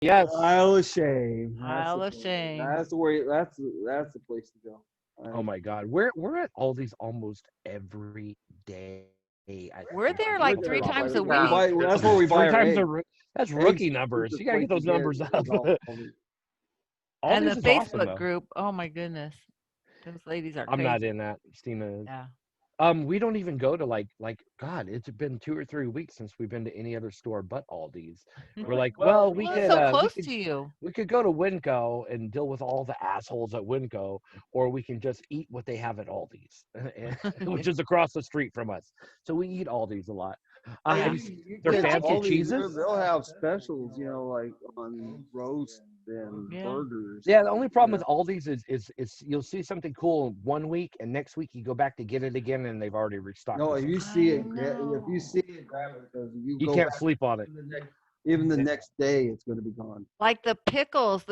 Yes. Isle of Shame. Isle of Shame. That's the way. That's the place to go. Oh my God, we're at Aldi's almost every day. I We're think, there on like the 3 property. times a We week. buy, that's where we buy 3 our times eggs. that's Eggs rookie is the numbers. cheapest You gotta place get those to numbers up. is Aldi. And the Aldi's is Facebook awesome though. group. Oh my goodness. Those ladies are I'm crazy. not in that. Stina is. Yeah. We don't even go to like God, it's been 2 or 3 weeks since we've been to any other store but Aldi's. We're like, well, we Well, could it's so close to you. we could go to Winco and deal with all the assholes at Winco, or we can just eat what they have at Aldi's, which is across the street from us. So we eat Aldi's a lot. Yeah. Have you seen their fancy Aldi, cheeses? they'll have specials, like on roast and Yeah. burgers. Yeah, the only problem with Aldi's is you'll see something cool 1 week, and next week you go back to get it again, and they've already restocked. No, it. if you see I it, know. grab it because You go can't back sleep on it. even the next day, it's going to be gone. Like the pickles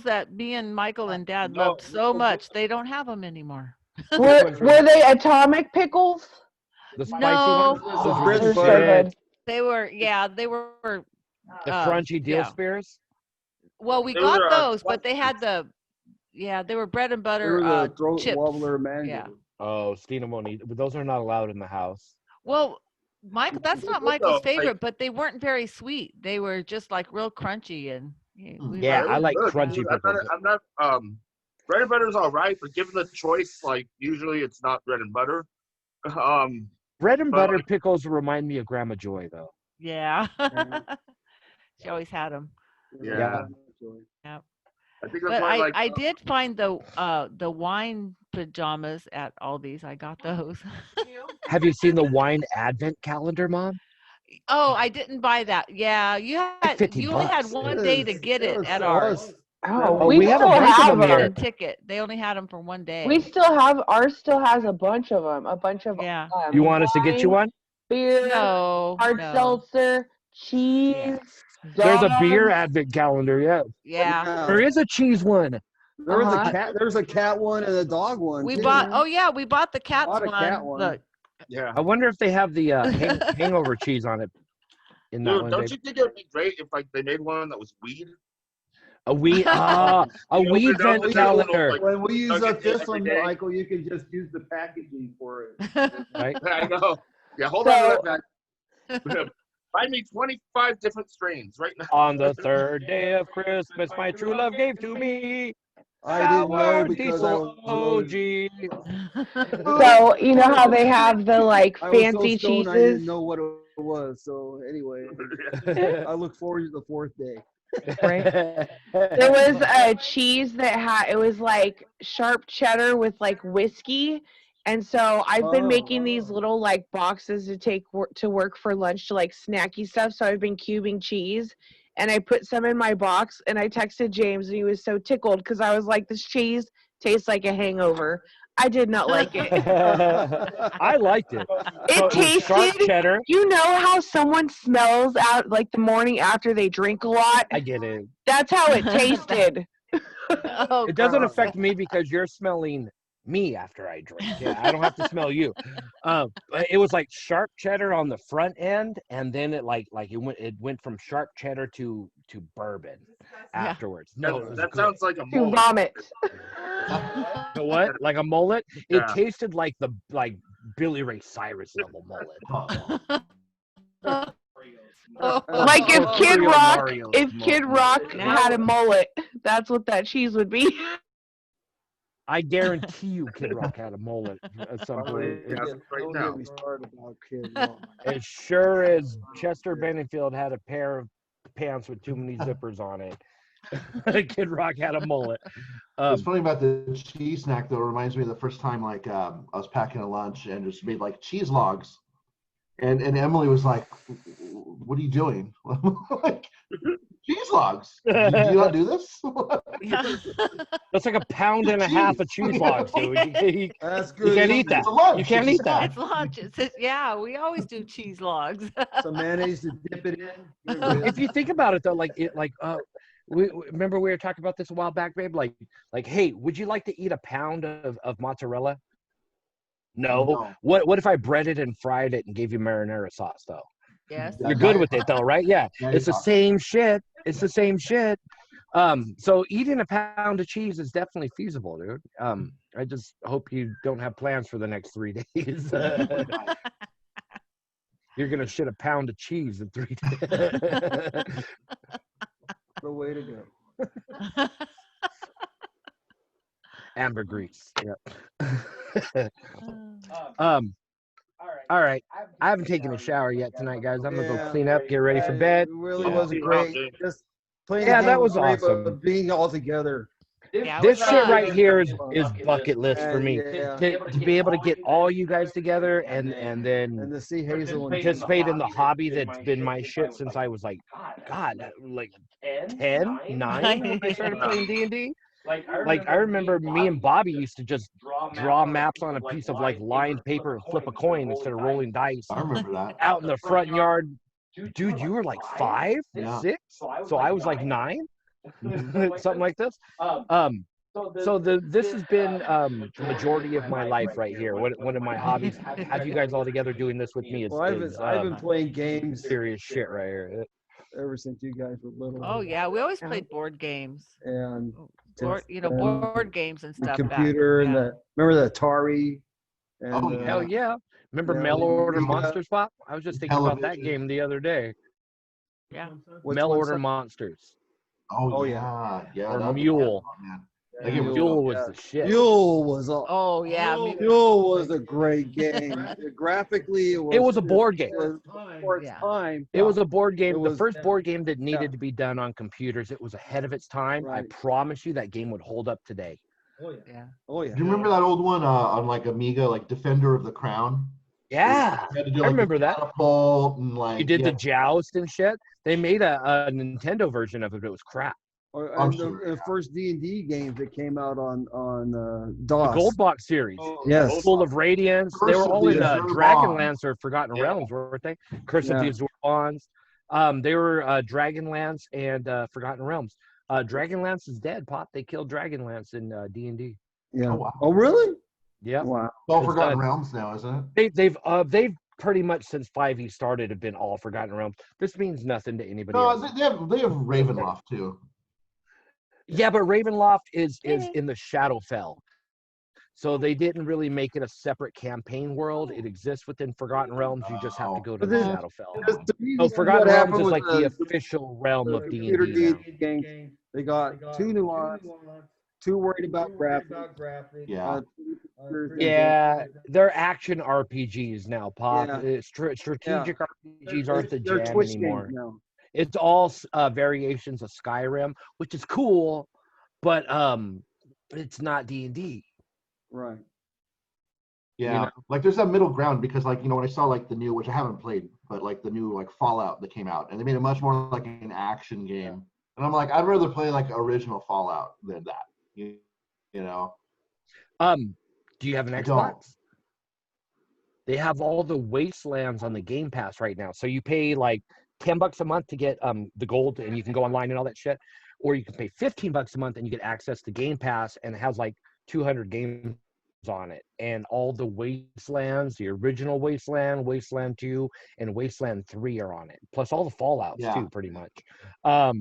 that me and Michael and Dad loved so much. They don't have them anymore. Were they atomic pickles? The spicy No. ones, The those bread are and They're butter. so good. They were the crunchy deal yeah. spears. Well, we They got were, those, but they had they were bread and They butter were the throat chips. wobbler mango. Yeah. Oh, Stina won't eat, but those are not allowed in the house. Well, Michael, that's not Well, Michael's like- favorite, but they weren't very sweet. They were just like real crunchy and Yeah, I like Good, crunchy dude. pickles. I'm not bread and butter is all right, but given the choice, like usually it's not bread and butter. Bread and but butter like- pickles remind me of Grandma Joy, though. yeah. Yeah. She always had them. Yeah. Yep. I think that's But why, like, I did find the wine pajamas at Aldi's. I got those. Have you seen the wine advent calendar, Mom? Oh, I didn't buy that. Yeah, you only had $50. one day to get it at ours. Oh, we have a still bunch of have them Get here. a them. ticket. They only had them for one day. We still have ours. Still has a bunch of them. A bunch of Yeah. You want us to get you wine, one? beer, hard No. seltzer, cheese. Yeah. There's a beer dogs. advent calendar, yeah. Yeah. There is a cheese one. There was Uh-huh. a cat. There's a cat one and a dog one. We too. bought. Oh yeah, we bought the cats Bought a one. cat one. Look, yeah. I wonder if they have the hangover cheese on it. In that Dude, one, don't babe. you think it would be great if like they made one that was weed? A weed, a You weed open it up vent with that little, calendar, like- When we use Don't you up think this one, every day? Michael, you can just use the packaging for it. right? I know. Yeah, hold So- on to that back. Buy me 25 different strains right now. On the third day of Christmas, my true love gave to me I didn't know sour because I diesel was, OG. So you know how they have the like I was so fancy stoned I didn't cheeses. know what it was. So anyway, I look forward to the fourth day. Right. There was a cheese that it was like sharp cheddar with like whiskey. And so I've been making these little like boxes to take to work for lunch to like snacky stuff. So I've been cubing cheese and I put some in my box and I texted James and he was so tickled because I was like, this cheese tastes like a hangover. I did not like it. I liked it. It So was sharp tasted, cheddar. you know how someone smells out like the morning after they drink a lot? I get it. That's how it tasted. Oh, It doesn't gross. affect me because you're smelling me after I drink. Yeah, I don't have to smell you. But it was like sharp cheddar on the front end, and then it it went from sharp cheddar to bourbon afterwards. No, it was that good. sounds like a To mold. vomit. The what? Like a mullet? Yeah. It tasted like Billy Ray Cyrus level mullet. Like if Oh, Kid Oreo Rock, Mario's if Kid mullet. Rock had a mullet, that's what that cheese would be. I guarantee you Kid Rock had a mullet at some point. Yeah, Don't right get now. me started about Kid Rock. As sure as Chester Benningfield had a pair of pants with too many zippers on it, Kid Rock had a mullet. What's funny about the cheese snack though, it reminds me of the first time like I was packing a lunch and just made like cheese logs, and Emily was like, "What are you doing?" Like, cheese logs. Do you not do this? That's like a pound and a half of cheese logs, dude. You That's good. can't eat that. It's a lunch. You can't It's a eat that. It's lunch. Yeah, we always do cheese logs. Some mayonnaise to dip it in. You're good. If you think about it though, remember we were talking about this a while back, babe. Like, hey, would you like to eat a pound of mozzarella? No. No. What if I breaded and fried it and gave you marinara sauce though? Yes. Yeah, You're good now with it though, right? Yeah. now It's the you're same shit. It's the same shit. So eating a pound of cheese is definitely feasible, dude. I just hope you don't have plans for the next 3 days. You're gonna shit a pound of cheese in 3 days. The way to go. Ambergris. Yeah. All right. I haven't taken a shower yet tonight, guys. I'm gonna go Yeah. clean up, get ready for bed. It really Yeah. wasn't great. Just playing Yeah, the that game was great, awesome. but being all together. Yeah, it This was shit fun. right here is Fun. bucket list for me. Yeah. To be able to get all you guys together and And then to see Hazel and participate in the hobby that's been my shit since I was like, like 10, 9 when I started playing D&D. Like I remember me and Bobby used to just draw maps on a piece of like lined paper and flip a coin instead of rolling dice I remember that. out in the front yard. Dude, you were like 5, Yeah. 6, so I was like 9, something like this. So this has been the majority of my life right here. One of my hobbies. Have you guys all together doing this with me is, well, I've been playing games serious shit right here. ever since you guys were little. Oh yeah, we always played board games. And Board, board games and the stuff. computer and remember the Atari. And, Oh, Hell yeah! Remember yeah, Mail we- Order we got- Monster Swap? I was just thinking about that Television. game the other day. Yeah. which Mail one's Order that? Monsters. Oh, Oh, yeah. Yeah. Or that was a Mule. fun one, man. Yeah, That game was Mule dope. was yeah. the shit. Mule was all. Oh yeah. Mule was a great game. Graphically, It was a board game. It was for its Yeah. time. It was a board game. It The was- first board game that needed yeah. to be done on computers. It was ahead of its time. I Right. promise you that game would hold up today. Yeah. Oh yeah. Do you remember that old one on like Amiga, like Defender of the Crown? Yeah, You had to do, I like, the remember that. catapult and like You did yeah, the joust and shit. They made a Nintendo version of it, but it was crap. Or, I'm and sure, the yeah. first D&D games that came out on The DOS. Gold Box series. Yes. Full of Radiance. They Curse were of all the in Azure Dragonlance or Forgotten Yeah. Realms, weren't they? Curse of the Yeah. Azure Bonds. They were Dragonlance and Forgotten Realms. Dragonlance is dead, Pop. They killed Dragonlance in D&D. Yeah. Oh, wow. Oh really? Yeah. Wow. It's all It's Forgotten done. Realms now, isn't it? They've pretty much since 5e started have been all Forgotten Realms. This means nothing to anybody No, else. they have Ravenloft too. Yeah, but Ravenloft is in the Shadowfell. So they didn't really make it a separate campaign world. It exists within Forgotten Realms. You just have to go to But the then- Shadowfell. Because to me, So this is Forgotten what Realms happened is with like the official realm of computer D&D now. D&D games. They got too nuanced, too worried about graphics. Yeah. Yeah, they're action RPGs now, Pop. Yeah. Strategic RPGs aren't the They're jam Twitch anymore. games now. It's all variations of Skyrim, which is cool, but it's not D&D. Right. Yeah, You know? like there's that middle ground because like when I saw like the new, which I haven't played, but like the new like Fallout that came out, and they made it much more like an action game, and I'm like I'd rather play like original Fallout than that. You know. Do you have an I Xbox? don't. They have all the Wastelands on the Game Pass right now. So you pay like $10 a month to get the gold, and you can go online and all that shit, or you can pay $15 a month and you get access to Game Pass, and it has like 200 games on it, and all the Wastelands, the original Wasteland, Wasteland 2, and Wasteland 3 are on it, plus all the Fallouts Yeah. too, pretty much. I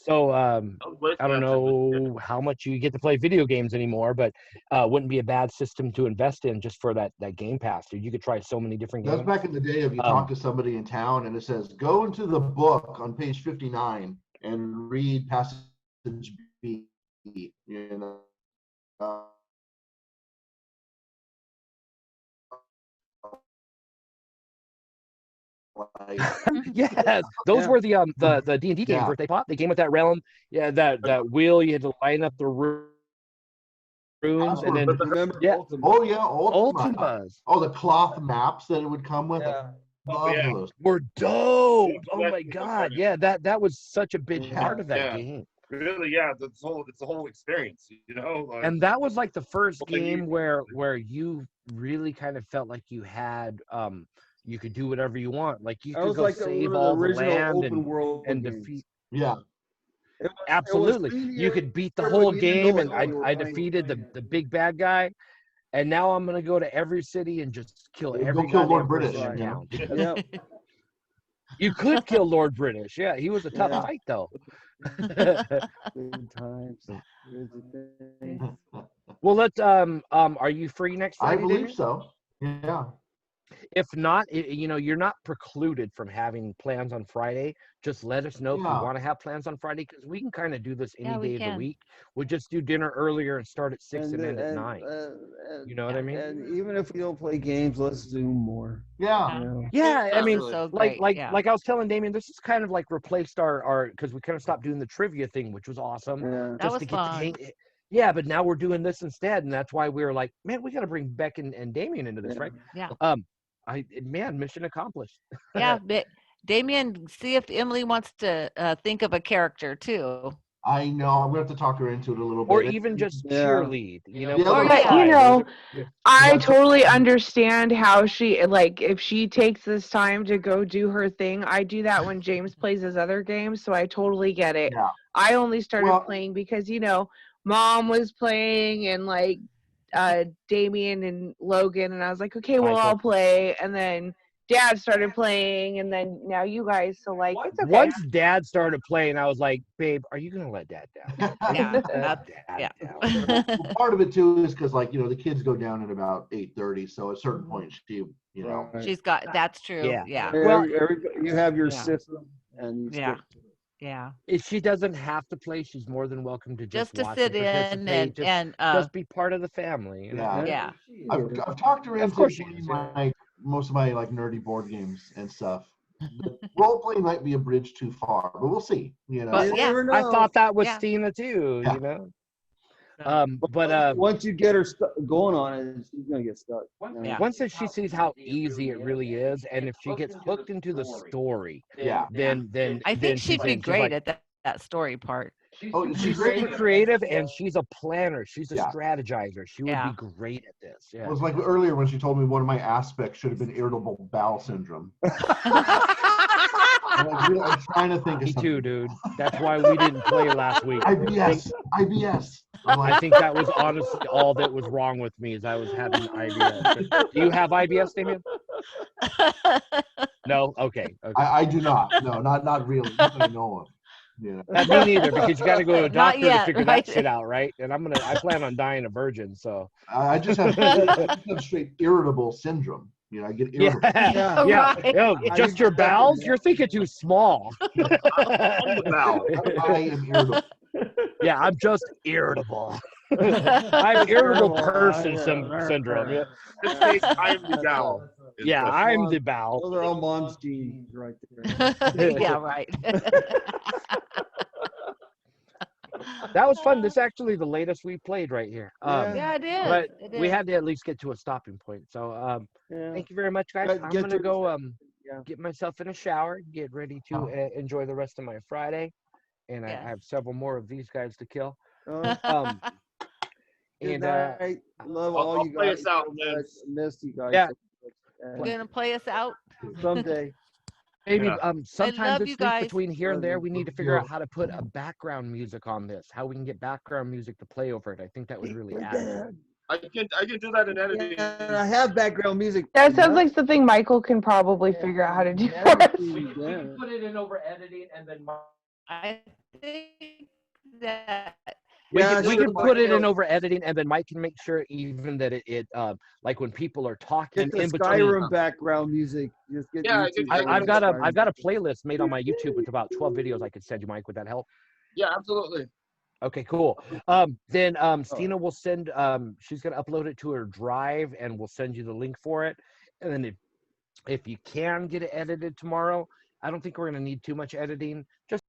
don't know how much you get to play video games anymore, but wouldn't be a bad system to invest in just for that Game Pass, dude. You could try so many different That's games. back in the day if you talk to somebody in town and it says go into the book on page 59 and read passage B. You know. Like, Yes, those Yeah. were the D&D games, Yeah. weren't they, Pop? They came with that realm, yeah, that wheel. You had to line up the rooms, and then Remember Yeah. Ultima? oh yeah, Ultima. Ultimas Oh, the cloth maps that it would come with. Yeah. Love yeah. those. were dope. Yeah, Oh my yeah. God, yeah, that was such a big Yeah. part of that Yeah. game. Really, yeah, it's the whole experience, you know. Like, And that was like the first Well, you- game where you really kind of felt like you had you could do whatever you want. Like you That could was go like save one all of the the original land open world and games. defeat. Yeah. It was- Absolutely, you could beat the whole but you didn't game, know and what you were I playing. defeated the big bad guy, and now I'm gonna go to every city and just kill Go every kill goddamn Lord person British, in you know? town. Yeah. You could kill Lord British. Yeah, he was a tough Yeah. fight though. Good times. Good things. Well, let's are you free next I Friday, believe Damien? so. Yeah. If not, you're not precluded from having plans on Friday. Just let us know if you Yeah. want to have plans on Friday, because we can kind of do this any Yeah, we day of the can. week. We'll just do dinner earlier and start at 6 and end at 9. And, You know what I mean? and even if we don't play games, let's Zoom more. Yeah. You know? Yeah, I This mean, is so like great. Yeah. like I was telling Damien, this is kind of like replaced our because we kind of stopped doing the trivia thing, which was awesome. Yeah. That was to get the fun. hang. Yeah, but now we're doing this instead, and that's why we were like, man, we got to bring Beck and Damien into this, Yeah. right? Yeah. Mission accomplished. Yeah. But Damien, see if Emily wants to think of a character too. I know. I'm gonna have to talk her into it a little bit. Or even just Yeah. cheerlead, Yeah, Or that's But, you know, I Yeah. totally understand how she, like, if she takes this time to go do her thing. I do that when James plays his other games, so I totally get it. Yeah. I only started Well- playing because, you know, Mom was playing and, like, Damien and Logan, and I was like, okay, well, Michael. I'll play. And then Dad started playing, and then now you guys, so, like, it's okay. Once Dad started playing, I was like, babe, are you gonna let Dad down? Yeah. Let That's- Dad yeah. down. Well, part of it too is because, like, you know, the kids go down at about 8:30, so at a certain point she, you know, Right. She's got. That's true. Yeah. Yeah. Well- you have your Yeah. system, and you Yeah. stick to it. Yeah. If she doesn't have to play, she's more than welcome to Just to watch sit and in participate, and just be part of the family. You know? Yeah. yeah. I've talked her Of into course she playing is, yeah. most of my like nerdy board games and stuff. Role playing might be a bridge too far, but we'll see. You know, But You yeah, never know. I thought that was Yeah. Stina too. Yeah. You know. So- But once you get her going on it, she's gonna get stuck. Yeah. once she sees how easy it really is, and if she gets hooked into the story, yeah. then I then think she's she'd be in. She's great like, at that story part. Oh, she's super creative, and she's a planner. She's a Yeah. strategizer. She would Yeah. be great at this. It Yeah. was like earlier when she told me one of my aspects should have been irritable bowel syndrome. I'm trying to think of Me something. too, dude. That's why we didn't play last week. IBS. IBS. I'm I like, think that was honestly all that was wrong with me, is I was having IBS. Do you have IBS, Damien? No. Okay. I do not. No, not really. Not that I know of. You know. Me neither, because you got to go to a Not doctor yet, to figure right? that shit out, right? And I plan on dying a virgin, so. I just have straight irritable syndrome. You know, I get Yeah, irritable. yeah. Right. Yo, just your bowels? You're thinking too small. I'm the bowel. I am irritable. Yeah, I'm just irritable. I have irritable person syndrome. Yeah, In this case, I am the bowel. yeah, I'm the bowel. Those are all mom's genes right there. Yeah, right. That was fun. This is actually the latest we played right here. Yeah, it is. But It we is. had to at least get to a stopping point. So Yeah. thank you very much, guys. Get I'm to gonna the go yeah. get myself in a shower, get ready to enjoy the rest of my Friday, and Yes. I have several more of these guys to kill. Good And night. Love I'll all you play guys. us out, so man. much. Missed you guys. Yeah. so much. You're gonna play us out. Someday. maybe Yeah. sometime love this you week guys. between here and Love there, you. we need to figure out how to put a background music on this. How we can get background music to play over it. I think that would really add. Yeah, I can do that in editing. I have background music. That sounds like something Michael can probably figure out how to do for us. Put it in over editing, and then I think that we Yeah, can sure, put it in Michael. over editing, and then Mike can make sure even that it like when people are talking Get the in between. Skyrim background music. Just get Yeah, YouTube get- I've got Skyrim. I've got a playlist made on my YouTube with about 12 videos I could send you, Mike. Would that help? Yeah, absolutely. Okay, cool. Then Stina will send she's gonna upload it to her drive, and we'll send you the link for it. And then if you can get it edited tomorrow, I don't think we're gonna need too much editing. Just